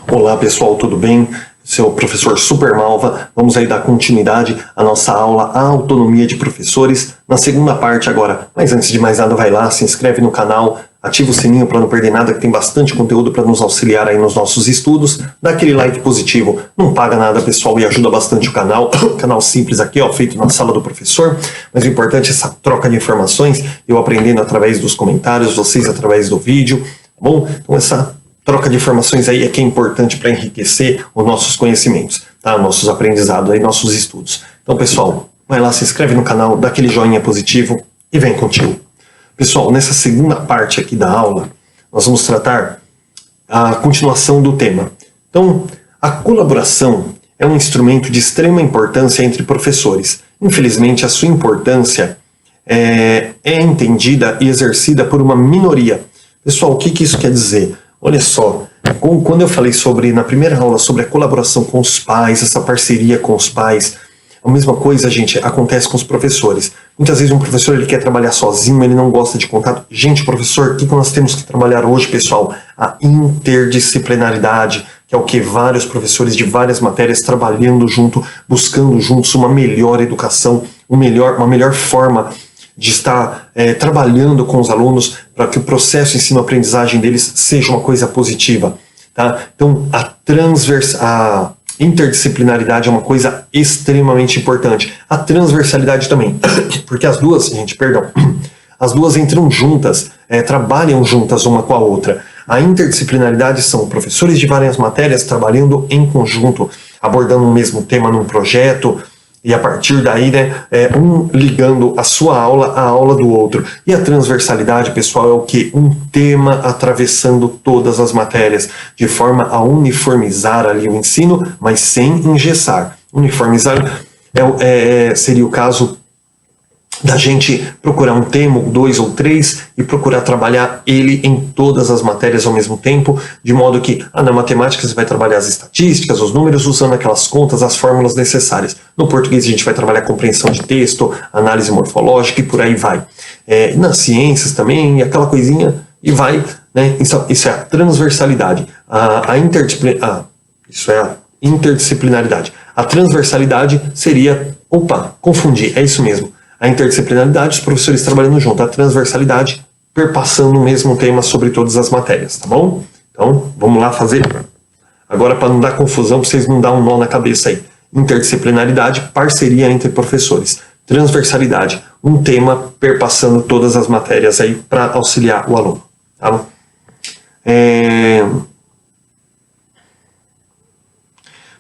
Olá pessoal, tudo bem? Seu professor Super Malva, vamos aí dar continuidade à nossa aula A Autonomia de Professores, na segunda parte agora. Mas antes de mais nada, vai lá, se inscreve no canal, ativa o sininho para não perder nada, que tem bastante conteúdo para nos auxiliar aí nos nossos estudos. Dá aquele like positivo, não paga nada pessoal e ajuda bastante o canal. Canal simples aqui, ó, feito na sala do professor, mas o importante é essa troca de informações, eu aprendendo através dos comentários, vocês através do vídeo, tá bom? Então essa troca de informações aí é que é importante para enriquecer os nossos conhecimentos, tá? Nossos aprendizados, aí, nossos estudos. Então, pessoal, vai lá, se inscreve no canal, dá aquele joinha positivo e vem contigo. Pessoal, nessa segunda parte aqui da aula, nós vamos tratar a continuação do tema. Então, a colaboração é um instrumento de extrema importância entre professores. Infelizmente, a sua importância é entendida e exercida por uma minoria. Pessoal, o que isso quer dizer? Olha só, quando eu falei na primeira aula sobre a colaboração com os pais, essa parceria com os pais, a mesma coisa, gente, acontece com os professores. Muitas vezes um professor ele quer trabalhar sozinho, ele não gosta de contato. Gente, professor, o que nós temos que trabalhar hoje, pessoal? A interdisciplinaridade, que é o que vários professores de várias matérias trabalhando junto, buscando juntos uma melhor educação, uma melhor forma de estar trabalhando com os alunos para que o processo de ensino-aprendizagem deles seja uma coisa positiva. Tá? Então, a interdisciplinaridade é uma coisa extremamente importante. A transversalidade também, porque as duas entram juntas, trabalham juntas uma com a outra. A interdisciplinaridade são professores de várias matérias trabalhando em conjunto, abordando o mesmo tema num projeto, e a partir daí, né, um ligando a sua aula à aula do outro. E a transversalidade, pessoal, é o que? Um tema atravessando todas as matérias, de forma a uniformizar ali o ensino, mas sem engessar. Uniformizar seria o caso da gente procurar um tema, 2 ou 3, e procurar trabalhar ele em todas as matérias ao mesmo tempo, de modo que, na matemática você vai trabalhar as estatísticas, os números, usando aquelas contas, as fórmulas necessárias. No português a gente vai trabalhar compreensão de texto, análise morfológica e por aí vai. Nas ciências também, aquela coisinha, e vai, né? Isso é a transversalidade. Isso é a interdisciplinaridade. A transversalidade seria, confundi, é isso mesmo. A interdisciplinaridade, os professores trabalhando junto. A transversalidade, perpassando o mesmo tema sobre todas as matérias, tá bom? Então, vamos lá fazer. Agora, para não dar confusão, para vocês não dar um nó na cabeça aí. Interdisciplinaridade, parceria entre professores. Transversalidade, um tema perpassando todas as matérias aí para auxiliar o aluno, tá bom?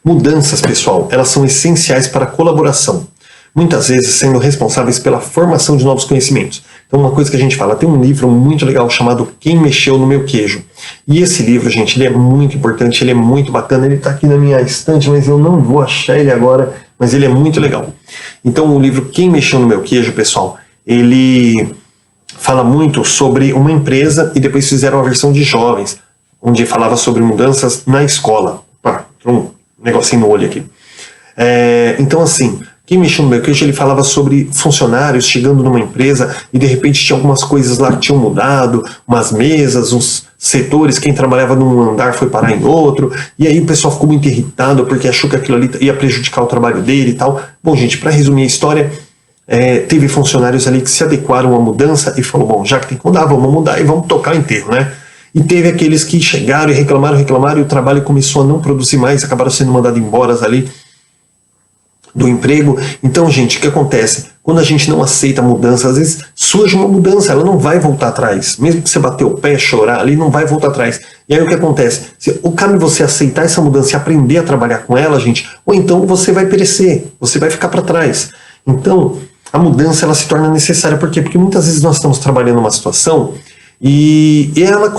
Mudanças, pessoal, elas são essenciais para a colaboração, muitas vezes sendo responsáveis pela formação de novos conhecimentos. Então, uma coisa que a gente fala, tem um livro muito legal chamado Quem Mexeu no Meu Queijo. E esse livro, gente, ele é muito importante, ele é muito bacana, ele está aqui na minha estante, mas eu não vou achar ele agora, mas ele é muito legal. Então, o livro Quem Mexeu no Meu Queijo, pessoal, ele fala muito sobre uma empresa e depois fizeram a versão de jovens, onde falava sobre mudanças na escola. Entrou um negocinho no olho aqui. Então, assim, Quem Mexeu no Meu Queijo, ele falava sobre funcionários chegando numa empresa e de repente tinha algumas coisas lá que tinham mudado, umas mesas, uns setores, quem trabalhava num andar foi parar em outro, e aí o pessoal ficou muito irritado porque achou que aquilo ali ia prejudicar o trabalho dele e tal. Bom, gente, para resumir a história, teve funcionários ali que se adequaram à mudança e falou, bom, já que tem que mudar, vamos mudar e vamos tocar o enterro, né? E teve aqueles que chegaram e reclamaram, e o trabalho começou a não produzir mais, acabaram sendo mandados embora ali do emprego. Então, gente, o que acontece? Quando a gente não aceita a mudança, às vezes surge uma mudança, ela não vai voltar atrás. Mesmo que você bater o pé, chorar ali, não vai voltar atrás. E aí o que acontece? O caso de você aceitar essa mudança e aprender a trabalhar com ela, gente, ou então você vai perecer, você vai ficar para trás. Então, a mudança ela se torna necessária. Por quê? Porque muitas vezes nós estamos trabalhando uma situação e ela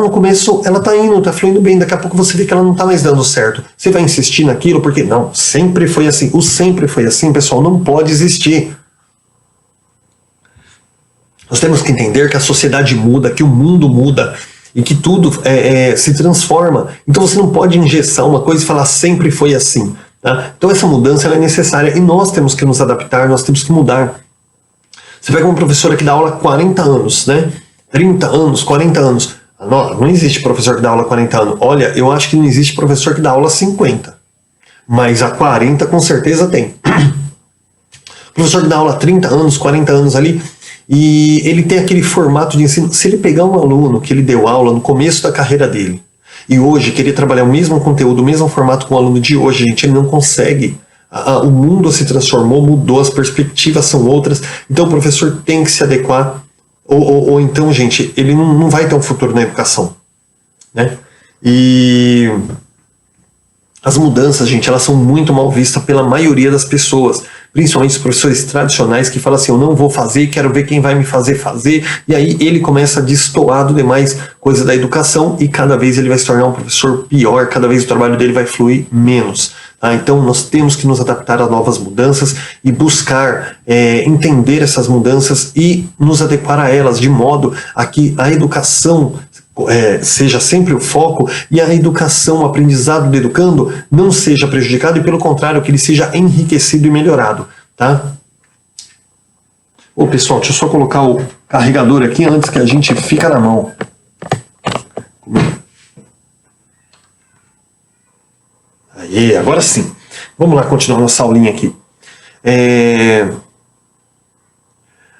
no começo, ela tá indo, tá fluindo bem, daqui a pouco você vê que ela não tá mais dando certo. Você vai insistir naquilo, porque não, sempre foi assim. O sempre foi assim, pessoal, não pode existir. Nós temos que entender que a sociedade muda, que o mundo muda e que tudo se transforma. Então você não pode engessar uma coisa e falar sempre foi assim. Tá? Então essa mudança ela é necessária e nós temos que nos adaptar, nós temos que mudar. Você pega uma professora que dá aula há 40 anos, né? 30 anos, 40 anos. Não existe professor que dá aula há 40 anos. Olha, eu acho que não existe professor que dá aula há 50. Mas há 40 com certeza tem. Professor que dá aula há 30 anos, 40 anos ali, e ele tem aquele formato de ensino. Se ele pegar um aluno que ele deu aula no começo da carreira dele, e hoje querer trabalhar o mesmo conteúdo, o mesmo formato com o aluno de hoje, gente, ele não consegue. O mundo se transformou, mudou, as perspectivas são outras, então o professor tem que se adequar, ou então, gente, ele não vai ter um futuro na educação, né? E as mudanças, gente, elas são muito mal vistas pela maioria das pessoas, principalmente os professores tradicionais que falam assim, eu não vou fazer, quero ver quem vai me fazer, e aí ele começa a destoar do demais coisa da educação e cada vez ele vai se tornar um professor pior, cada vez o trabalho dele vai fluir menos. Tá? Então nós temos que nos adaptar a novas mudanças e buscar entender essas mudanças e nos adequar a elas, de modo a que a educação seja sempre o foco e a educação, o aprendizado do educando não seja prejudicado e, pelo contrário, que ele seja enriquecido e melhorado. Tá? Ô, pessoal, deixa eu só colocar o carregador aqui antes que a gente fica na mão. Aí, agora sim. Vamos lá continuar nossa aulinha aqui.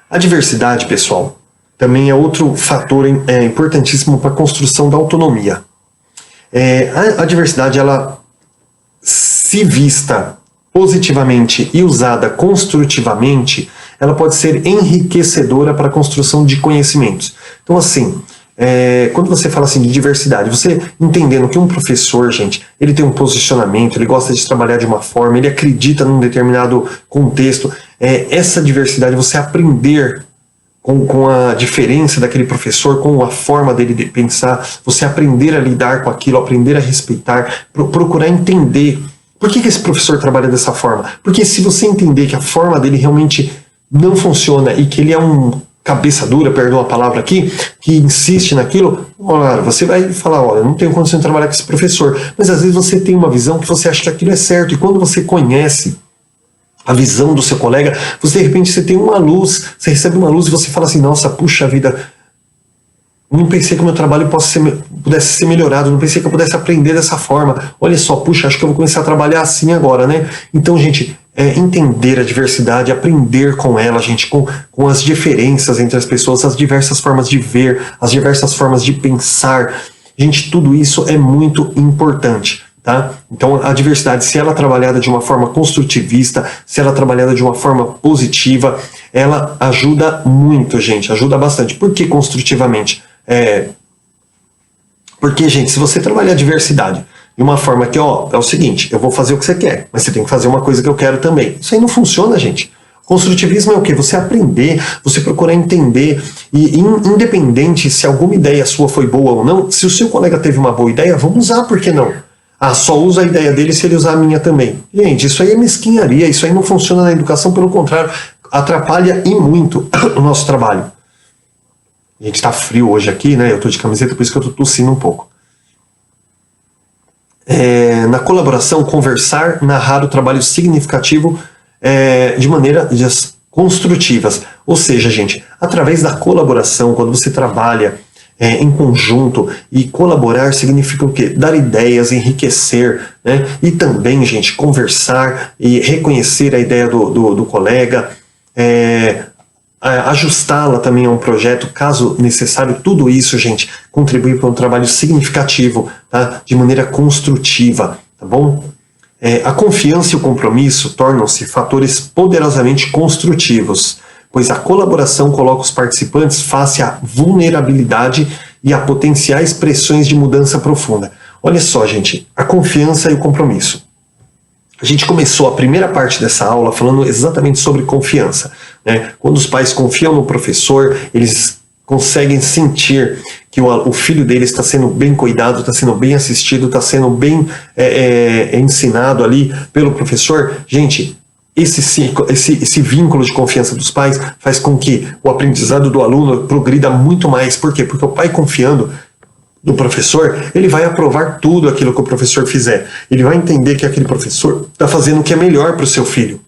A diversidade, pessoal, também é outro fator importantíssimo para a construção da autonomia. A diversidade, ela, se vista positivamente e usada construtivamente, ela pode ser enriquecedora para a construção de conhecimentos. Então, assim, quando você fala assim de diversidade, você entendendo que um professor, gente, ele tem um posicionamento, ele gosta de trabalhar de uma forma, ele acredita num determinado contexto, essa diversidade, você aprender com a diferença daquele professor, com a forma dele de pensar, você aprender a lidar com aquilo, aprender a respeitar, procurar entender por que esse professor trabalha dessa forma. Porque se você entender que a forma dele realmente não funciona e que ele é um cabeça dura, perdão a palavra aqui, que insiste naquilo, olha, você vai falar, olha, eu não tenho condição de trabalhar com esse professor. Mas às vezes você tem uma visão que você acha que aquilo é certo, e quando você conhece a visão do seu colega, você de repente você tem uma luz, você recebe uma luz e você fala assim, nossa, puxa vida, não pensei que o meu trabalho pudesse ser melhorado, não pensei que eu pudesse aprender dessa forma, olha só, puxa, acho que eu vou começar a trabalhar assim agora, né? Então, gente, entender a diversidade, aprender com ela, gente, com as diferenças entre as pessoas, as diversas formas de ver, as diversas formas de pensar, gente, tudo isso é muito importante. Tá? Então a diversidade, se ela é trabalhada de uma forma construtivista, se ela é trabalhada de uma forma positiva, ela ajuda muito, gente, ajuda bastante. Por que construtivamente? Porque, gente, se você trabalhar a diversidade de uma forma que, é o seguinte, eu vou fazer o que você quer, mas você tem que fazer uma coisa que eu quero também. Isso aí não funciona, gente. Construtivismo é o quê? Você aprender, você procurar entender, e independente se alguma ideia sua foi boa ou não, se o seu colega teve uma boa ideia, vamos usar, por que não? Só usa a ideia dele se ele usar a minha também. Gente, isso aí é mesquinharia, isso aí não funciona na educação, pelo contrário, atrapalha e muito o nosso trabalho. A gente tá frio hoje aqui, né? Eu tô de camiseta, por isso que eu tô tossindo um pouco. Na colaboração, conversar, narrar o trabalho significativo de maneiras construtivas. Ou seja, gente, através da colaboração, quando você trabalha em conjunto, e colaborar significa o quê? Dar ideias, enriquecer, né? E também, gente, conversar e reconhecer a ideia do colega, ajustá-la também a um projeto, caso necessário. Tudo isso, gente, contribui para um trabalho significativo, tá? De maneira construtiva, tá bom? A confiança e o compromisso tornam-se fatores poderosamente construtivos, pois a colaboração coloca os participantes face à vulnerabilidade e a potenciais pressões de mudança profunda. Olha só, gente, a confiança e o compromisso. A gente começou a primeira parte dessa aula falando exatamente sobre confiança, né? Quando os pais confiam no professor, eles conseguem sentir que o filho deles está sendo bem cuidado, está sendo bem assistido, está sendo bem ensinado ali pelo professor. Gente, esse vínculo de confiança dos pais faz com que o aprendizado do aluno progrida muito mais. Por quê? Porque o pai confiando no professor, ele vai aprovar tudo aquilo que o professor fizer. Ele vai entender que aquele professor está fazendo o que é melhor para o seu filho.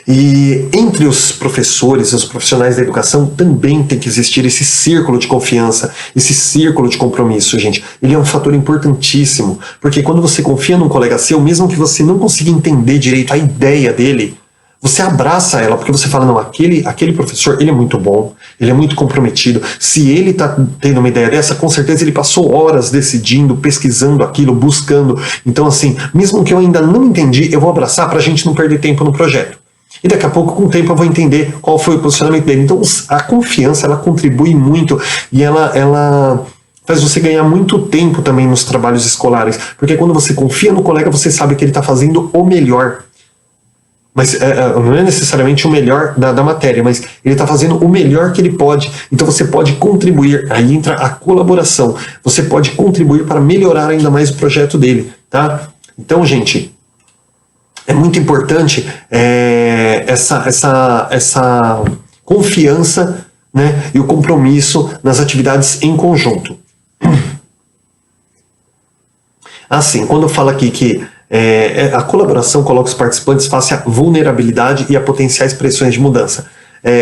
E entre os professores, os profissionais da educação, também tem que existir esse círculo de confiança, esse círculo de compromisso, gente. Ele é um fator importantíssimo, porque quando você confia num colega seu, mesmo que você não consiga entender direito a ideia dele, você abraça ela, porque você fala, não, aquele professor, ele é muito bom, ele é muito comprometido. Se ele está tendo uma ideia dessa, com certeza ele passou horas decidindo, pesquisando aquilo, buscando. Então, assim, mesmo que eu ainda não entendi, eu vou abraçar para a gente não perder tempo no projeto. E daqui a pouco, com o tempo, eu vou entender qual foi o posicionamento dele. Então, a confiança, ela contribui muito e ela faz você ganhar muito tempo também nos trabalhos escolares. Porque quando você confia no colega, você sabe que ele está fazendo o melhor. Mas não é necessariamente o melhor da matéria, mas ele está fazendo o melhor que ele pode. Então você pode contribuir, aí entra a colaboração. Você pode contribuir para melhorar ainda mais o projeto dele, tá? Então, gente, é muito importante essa confiança, né, e o compromisso nas atividades em conjunto. Assim, quando eu falo aqui que a colaboração coloca os participantes face à vulnerabilidade e a potenciais pressões de mudança.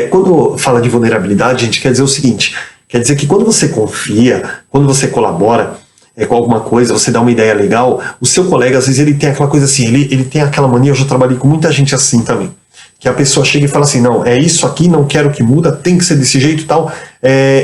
Quando fala de vulnerabilidade, a gente quer dizer o seguinte, quer dizer que quando você confia, quando você colabora com alguma coisa, você dá uma ideia legal, o seu colega, às vezes, ele tem aquela coisa assim, ele tem aquela mania, eu já trabalhei com muita gente assim também, que a pessoa chega e fala assim, não, é isso aqui, não quero que muda, tem que ser desse jeito e tal.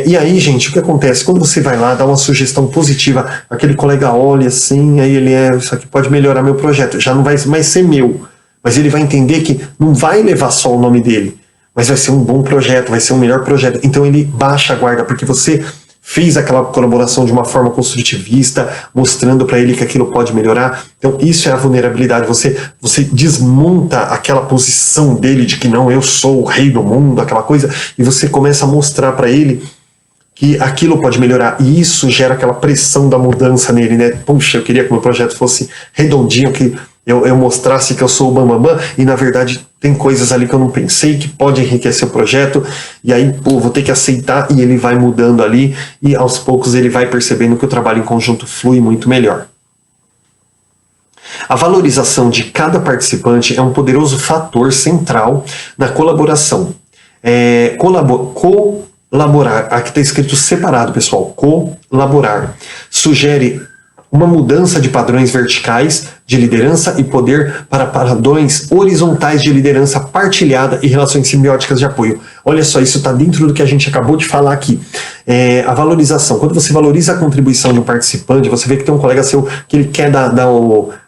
E aí, gente, o que acontece? Quando você vai lá, dá uma sugestão positiva, aquele colega olha assim, aí ele isso aqui pode melhorar meu projeto, já não vai mais ser meu, mas ele vai entender que não vai levar só o nome dele, mas vai ser um bom projeto, vai ser um melhor projeto. Então ele baixa a guarda, porque você fez aquela colaboração de uma forma construtivista, mostrando para ele que aquilo pode melhorar. Então isso é a vulnerabilidade, você desmonta aquela posição dele de que não, eu sou o rei do mundo, aquela coisa, e você começa a mostrar para ele que aquilo pode melhorar, e isso gera aquela pressão da mudança nele, né? Puxa, eu queria que meu projeto fosse redondinho, que eu mostrasse que eu sou o bambambam, e na verdade tem coisas ali que eu não pensei que pode enriquecer o projeto, e aí, pô, vou ter que aceitar, e ele vai mudando ali, e aos poucos ele vai percebendo que o trabalho em conjunto flui muito melhor. A valorização de cada participante é um poderoso fator central na colaboração. Colaborar, aqui está escrito separado, pessoal, colaborar, sugere uma mudança de padrões verticais de liderança e poder para padrões horizontais de liderança partilhada e relações simbióticas de apoio. Olha só, isso está dentro do que a gente acabou de falar aqui. A valorização, quando você valoriza a contribuição de um participante, você vê que tem um colega seu que ele quer dar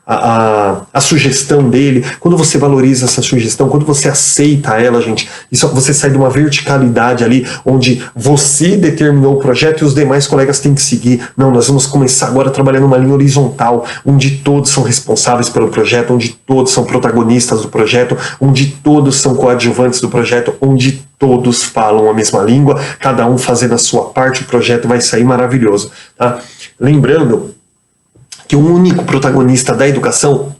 a sugestão dele, quando você valoriza essa sugestão, quando você aceita ela, gente, isso, você sai de uma verticalidade ali, onde você determinou o projeto e os demais colegas têm que seguir. Não, nós vamos começar agora a trabalhar numa linha horizontal, onde todos são responsáveis pelo projeto, onde todos são protagonistas do projeto, onde todos são coadjuvantes do projeto, onde todos falam a mesma língua, cada um fazendo a sua parte, o projeto vai sair maravilhoso, tá? Lembrando que o único protagonista da educação,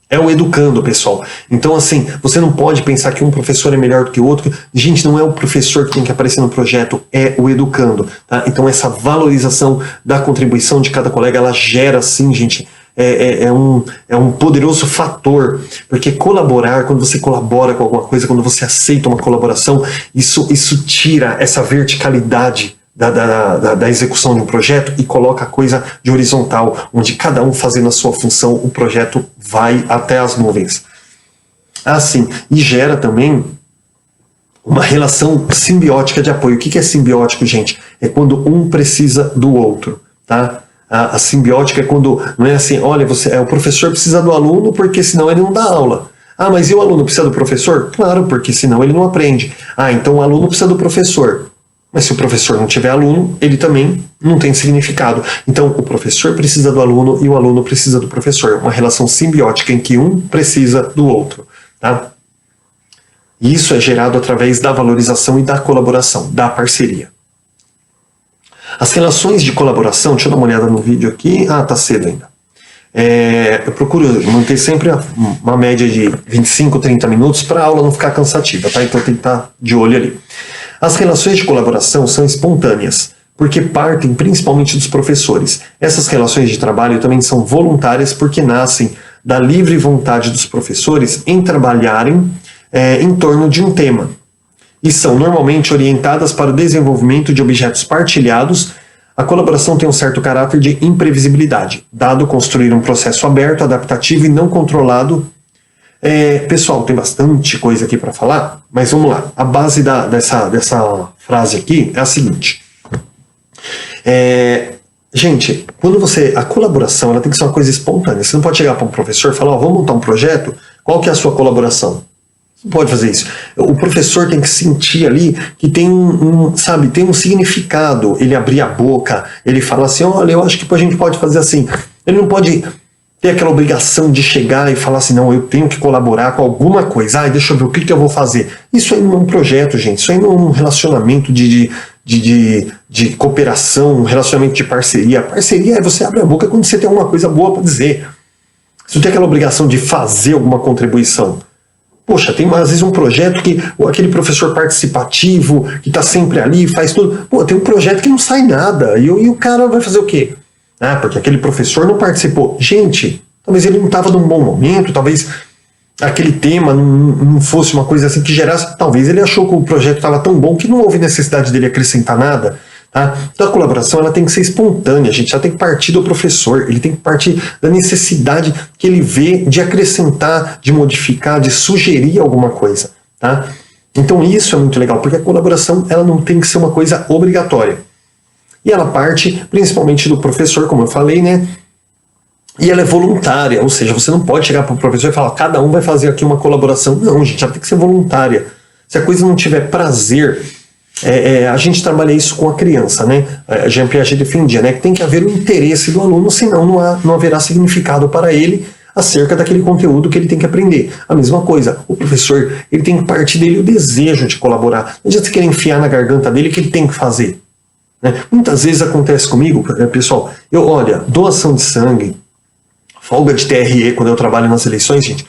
é o educando, pessoal. Então, assim, você não pode pensar que um professor é melhor do que o outro. Gente, não é o professor que tem que aparecer no projeto, é o educando, tá? Então, essa valorização da contribuição de cada colega, ela gera, sim, gente, é um poderoso fator, porque colaborar, quando você colabora com alguma coisa, quando você aceita uma colaboração, isso tira essa verticalidade da execução de um projeto e coloca a coisa de horizontal, onde cada um fazendo a sua função, o projeto vai até as nuvens. Assim, e gera também uma relação simbiótica de apoio. O que é simbiótico, gente? É quando um precisa do outro, tá? A simbiótica é quando, não é assim, olha, o professor precisa do aluno porque senão ele não dá aula. Ah, mas e o aluno precisa do professor? Claro, porque senão ele não aprende. Ah, então o aluno precisa do professor. Mas se o professor não tiver aluno, ele também não tem significado. Então, o professor precisa do aluno e o aluno precisa do professor. Uma relação simbiótica em que um precisa do outro, tá? E isso é gerado através da valorização e da colaboração, da parceria. As relações de colaboração, deixa eu dar uma olhada no vídeo aqui. Ah, tá cedo ainda. Eu procuro manter sempre uma média de 25, 30 minutos para a aula não ficar cansativa, tá? Então tem que estar de olho ali. As relações de colaboração são espontâneas, porque partem principalmente dos professores. Essas relações de trabalho também são voluntárias porque nascem da livre vontade dos professores em trabalharem em torno de um tema e são normalmente orientadas para o desenvolvimento de objetos partilhados. A colaboração tem um certo caráter de imprevisibilidade, dado construir um processo aberto, adaptativo e não controlado. Pessoal, tem bastante coisa aqui para falar, mas vamos lá. A base dessa frase aqui é a seguinte. Gente, a colaboração ela tem que ser uma coisa espontânea. Você não pode chegar para um professor e falar, vamos montar um projeto, qual que é a sua colaboração? Você não pode fazer isso. O professor tem que sentir ali que tem tem um significado. Ele abrir a boca, ele fala assim, olha, eu acho que a gente pode fazer assim. Ele não pode ter aquela obrigação de chegar e falar assim, não, eu tenho que colaborar com alguma coisa. Deixa eu ver o que eu vou fazer. Isso aí não é um projeto, gente. Isso aí não é um relacionamento de cooperação, um relacionamento de parceria. Parceria é você abrir a boca quando você tem alguma coisa boa para dizer. Você não tem aquela obrigação de fazer alguma contribuição. Poxa, tem às vezes um projeto que aquele professor participativo, que está sempre ali, faz tudo. Tem um projeto que não sai nada. E o cara vai fazer o quê? Porque aquele professor não participou. Gente, talvez ele não estava num bom momento, talvez aquele tema não fosse uma coisa assim que gerasse. Talvez ele achou que o projeto estava tão bom que não houve necessidade dele acrescentar nada. Então a colaboração ela tem que ser espontânea, gente. Ela tem que partir do professor, ele tem que partir da necessidade que ele vê de acrescentar, de modificar, de sugerir alguma coisa. Então isso é muito legal, porque a colaboração ela não tem que ser uma coisa obrigatória. E ela parte principalmente do professor, como eu falei, né? E ela é voluntária, ou seja, você não pode chegar para o professor e falar, cada um vai fazer aqui uma colaboração. Não, gente, ela tem que ser voluntária. Se a coisa não tiver prazer, a gente trabalha isso com a criança, né? Jean Piaget defendia, né? Que tem que haver o interesse do aluno, senão não haverá significado para ele acerca daquele conteúdo que ele tem que aprender. A mesma coisa, o professor, ele tem que partir dele o desejo de colaborar. Não adianta você querer enfiar na garganta dele o que ele tem que fazer. Muitas vezes acontece comigo, pessoal, olha, doação de sangue, folga de TRE quando eu trabalho nas eleições, gente,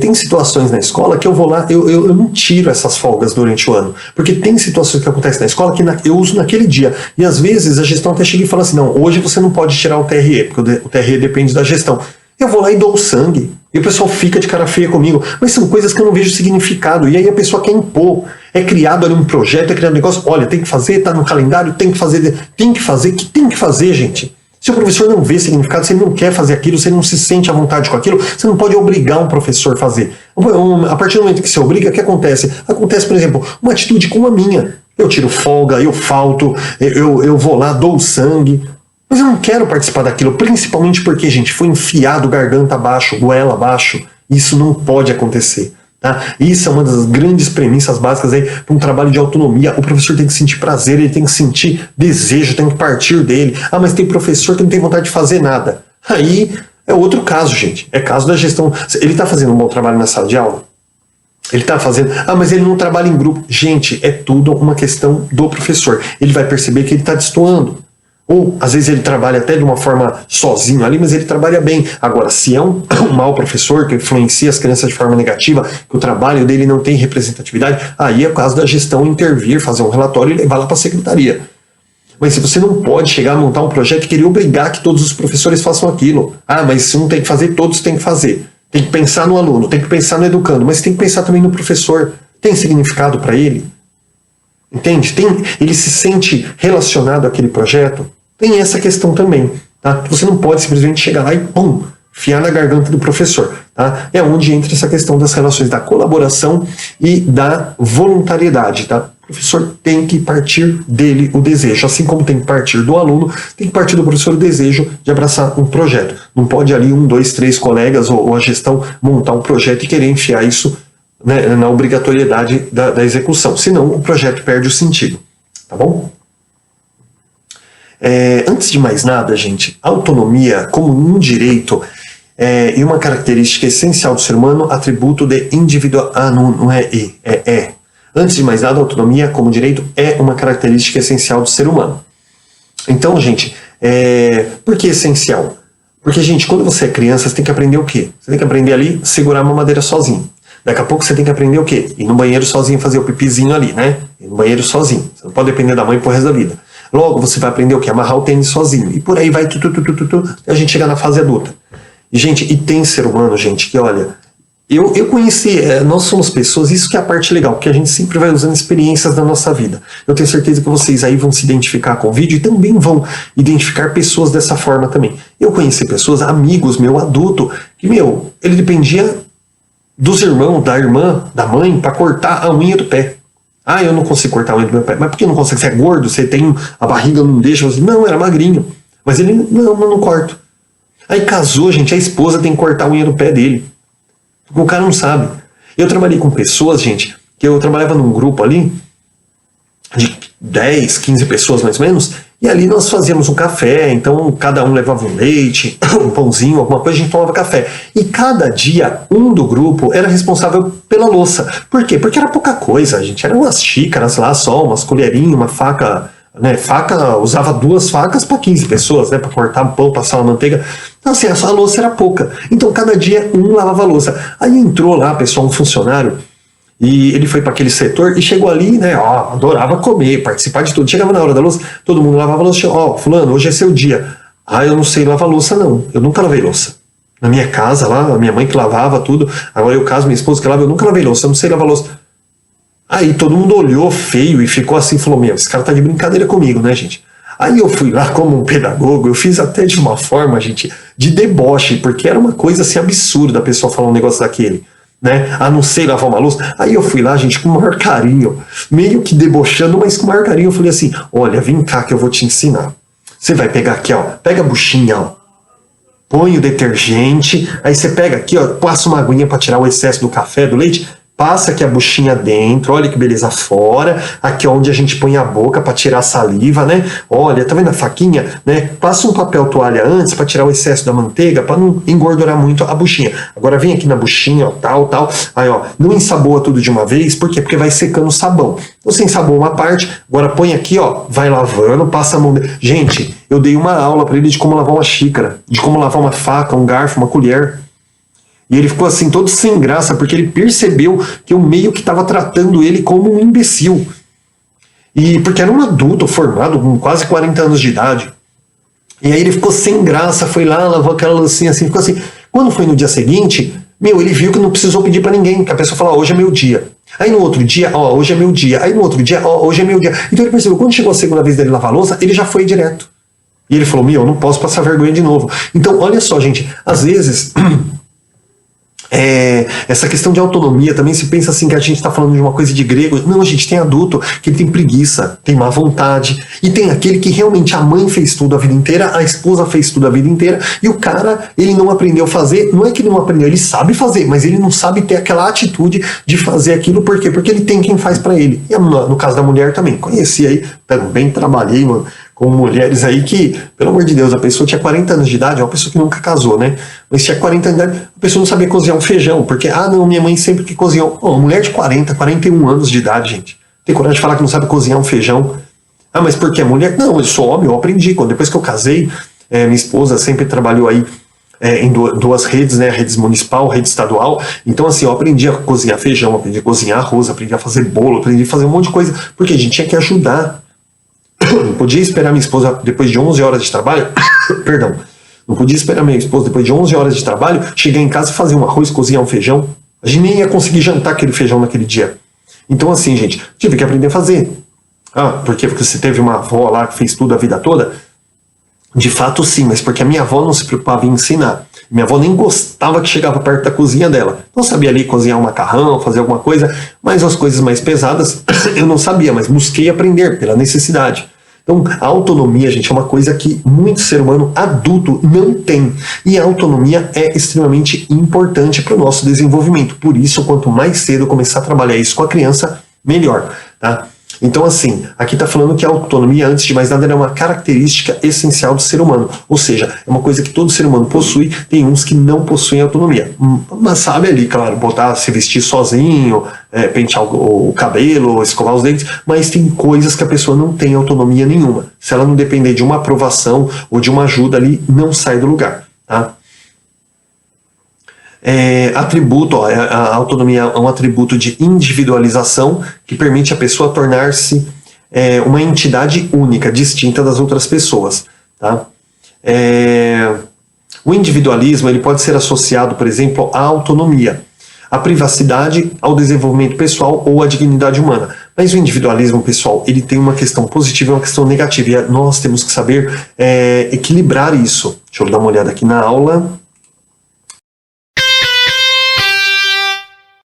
tem situações na escola que eu vou lá, eu não tiro essas folgas durante o ano, porque tem situações que acontecem na escola que eu uso naquele dia, e às vezes a gestão até chega e fala assim, não, hoje você não pode tirar o TRE, porque o TRE depende da gestão. Eu vou lá e dou o sangue, e o pessoal fica de cara feia comigo, mas são coisas que eu não vejo significado, e aí a pessoa quer impor. É criado ali um projeto, é criado um negócio, olha, tem que fazer, tá no calendário, tem que fazer, gente. Se o professor não vê significado, se ele não quer fazer aquilo, se ele não se sente à vontade com aquilo, você não pode obrigar um professor a fazer. A partir do momento que você obriga, o que acontece? Acontece, por exemplo, uma atitude como a minha. Eu tiro folga, eu falto, eu vou lá, dou o sangue, mas eu não quero participar daquilo, principalmente porque, gente, foi enfiado garganta abaixo, goela abaixo. Isso não pode acontecer. Isso é uma das grandes premissas básicas aí para um trabalho de autonomia. O professor tem que sentir prazer, ele tem que sentir desejo, tem que partir dele. Mas tem professor que não tem vontade de fazer nada. Aí é outro caso, gente. É caso da gestão. Ele está fazendo um bom trabalho na sala de aula? Ele está fazendo... mas ele não trabalha em grupo. Gente, é tudo uma questão do professor. Ele vai perceber que ele está destoando. Ou, às vezes, ele trabalha até de uma forma sozinho ali, mas ele trabalha bem. Agora, se é um mau professor que influencia as crianças de forma negativa, que o trabalho dele não tem representatividade, aí é o caso da gestão intervir, fazer um relatório e levar lá para a secretaria. Mas se você não pode chegar a montar um projeto e querer obrigar que todos os professores façam aquilo. Mas se um tem que fazer, todos têm que fazer. Tem que pensar no aluno, tem que pensar no educando, mas tem que pensar também no professor. Tem significado para ele? Entende? Ele se sente relacionado àquele projeto? Tem essa questão também, Você não pode simplesmente chegar lá e, enfiar na garganta do professor, É onde entra essa questão das relações da colaboração e da voluntariedade, O professor tem que partir dele o desejo, assim como tem que partir do aluno, tem que partir do professor o desejo de abraçar um projeto. Não pode ali 1, 2, 3 colegas ou a gestão montar um projeto e querer enfiar isso, né, na obrigatoriedade da execução, senão o projeto perde o sentido, tá bom? Antes de mais nada, gente, autonomia como um direito e uma característica essencial do ser humano, atributo de individual... não é E, é E. Antes de mais nada, autonomia como direito é uma característica essencial do ser humano. Então, gente, por que essencial? Porque, gente, quando você é criança, você tem que aprender o quê? Você tem que aprender ali, segurar uma madeira sozinho. Daqui a pouco você tem que aprender o quê? Ir no banheiro sozinho, fazer o pipizinho ali, né? Ir no banheiro sozinho. Você não pode depender da mãe pro resto da vida. Logo, você vai aprender o quê? Amarrar o tênis sozinho. E por aí vai, a gente chegar na fase adulta. E, gente, tem ser humano, gente, que, olha, Eu conheci, nós somos pessoas, isso que é a parte legal, porque a gente sempre vai usando experiências da nossa vida. Eu tenho certeza que vocês aí vão se identificar com o vídeo e também vão identificar pessoas dessa forma também. Eu conheci pessoas, amigos meu, adulto, que, ele dependia dos irmãos, da irmã, da mãe, para cortar a unha do pé. Ah, eu não consigo cortar a unha do meu pé. Mas por que não consegue? Você é gordo, você tem a barriga, não deixa. Você... Não, era magrinho. Mas ele, não corto. Aí casou, gente, a esposa tem que cortar a unha do pé dele. O cara não sabe. Eu trabalhei com pessoas, gente, que eu trabalhava num grupo ali, de 10, 15 pessoas mais ou menos, e ali nós fazíamos um café, então cada um levava um leite, um pãozinho, alguma coisa, a gente tomava café. E cada dia, um do grupo era responsável pela louça. Por quê? Porque era pouca coisa, gente. Eram umas xícaras lá só, umas colherinhas, uma faca... faca, usava 2 facas para 15 pessoas, para cortar pão, passar uma manteiga. Então assim, a louça era pouca. Então cada dia um lavava a louça. Aí entrou lá, pessoal, um funcionário, e ele foi para aquele setor e chegou ali, adorava comer, participar de tudo. Chegava na hora da louça, todo mundo lavava a louça. Fulano, hoje é seu dia. Eu não sei lavar louça não, eu nunca lavei louça. Na minha casa lá, a minha mãe que lavava tudo, agora eu caso, minha esposa que lava, eu nunca lavei louça, eu não sei lavar louça. Aí todo mundo olhou feio e ficou assim, falou, esse cara tá de brincadeira comigo, né, gente? Aí eu fui lá como um pedagogo, eu fiz até de uma forma, gente, de deboche, porque era uma coisa assim absurda a pessoa falar um negócio daquele, não sei lavar uma louça. Aí eu fui lá, gente, com o maior carinho, meio que debochando, mas com o maior carinho, eu falei assim, olha, vem cá que eu vou te ensinar. Você vai pegar aqui, pega a buchinha, põe o detergente, aí você pega aqui, passa uma aguinha para tirar o excesso do café, do leite, passa aqui a buchinha dentro, olha que beleza, fora, aqui onde a gente põe a boca para tirar a saliva, Olha, tá vendo a faquinha, Passa um papel toalha antes para tirar o excesso da manteiga, para não engordurar muito a buchinha. Agora vem aqui na buchinha, tal. Aí, não ensaboa tudo de uma vez, por quê? Porque vai secando o sabão. Você ensaboa uma parte, agora põe aqui, vai lavando, passa a mão. Gente, eu dei uma aula para ele de como lavar uma xícara, de como lavar uma faca, um garfo, uma colher. E ele ficou assim, todo sem graça, porque ele percebeu que eu meio que estava tratando ele como um imbecil. E porque era um adulto formado com quase 40 anos de idade. E aí ele ficou sem graça, foi lá, lavou aquela loucinha assim, ficou assim. Quando foi no dia seguinte, ele viu que não precisou pedir para ninguém, que a pessoa falou, hoje é meu dia. Aí no outro dia, hoje é meu dia. Aí no outro dia, hoje é meu dia. Então ele percebeu, quando chegou a segunda vez dele lavar a louça, ele já foi direto. E ele falou, eu não posso passar vergonha de novo. Então, olha só, gente, às vezes... essa questão de autonomia também se pensa assim que a gente está falando de uma coisa de grego. Não, a gente tem adulto que tem preguiça, tem má vontade, e tem aquele que realmente a mãe fez tudo a vida inteira, a esposa fez tudo a vida inteira, e o cara, ele não aprendeu a fazer. Não é que ele não aprendeu, ele sabe fazer, mas ele não sabe ter aquela atitude de fazer aquilo. Por quê? Porque ele tem quem faz para ele. E no caso da mulher também, conheci aí, também trabalhei com mulheres aí que, pelo amor de Deus, a pessoa tinha 40 anos de idade, é uma pessoa que nunca casou, mas tinha 40 anos de idade, a pessoa não sabia cozinhar um feijão, porque, não, minha mãe sempre que cozinhou. Uma mulher de 40, 41 anos de idade, gente, tem coragem de falar que não sabe cozinhar um feijão. Mas porque é mulher? Não, eu sou homem, eu aprendi. Depois que eu casei, minha esposa sempre trabalhou aí em duas redes, redes municipal, rede estadual. Então, assim, eu aprendi a cozinhar feijão, aprendi a cozinhar arroz, aprendi a fazer bolo, aprendi a fazer um monte de coisa, porque a gente tinha que ajudar. Não podia esperar minha esposa depois de 11 horas de trabalho, perdão, não podia esperar minha esposa depois de 11 horas de trabalho, chegar em casa e fazer um arroz, cozinhar um feijão. A gente nem ia conseguir jantar aquele feijão naquele dia. Então assim, gente, tive que aprender a fazer. Por quê? Porque você teve uma avó lá que fez tudo a vida toda? De fato sim, mas porque a minha avó não se preocupava em ensinar. Minha avó nem gostava que chegava perto da cozinha dela. Não sabia ali cozinhar um macarrão, fazer alguma coisa, mas as coisas mais pesadas eu não sabia, mas busquei aprender pela necessidade. Então, a autonomia, gente, é uma coisa que muito ser humano adulto não tem. E a autonomia é extremamente importante para o nosso desenvolvimento. Por isso, quanto mais cedo começar a trabalhar isso com a criança, melhor, tá? Então, assim, aqui está falando que a autonomia, antes de mais nada, é uma característica essencial do ser humano. Ou seja, é uma coisa que todo ser humano possui, tem uns que não possuem autonomia. Mas sabe ali, claro, se vestir sozinho, pentear o cabelo, escovar os dentes, mas tem coisas que a pessoa não tem autonomia nenhuma. Se ela não depender de uma aprovação ou de uma ajuda ali, não sai do lugar, tá? A autonomia é um atributo de individualização que permite a pessoa tornar-se uma entidade única, distinta das outras pessoas, tá? O individualismo ele pode ser associado, por exemplo, à autonomia. a privacidade, ao desenvolvimento pessoal ou à dignidade humana. Mas o individualismo, pessoal, ele tem uma questão positiva e uma questão negativa, e nós temos que saber equilibrar isso. Deixa eu dar uma olhada aqui na aula.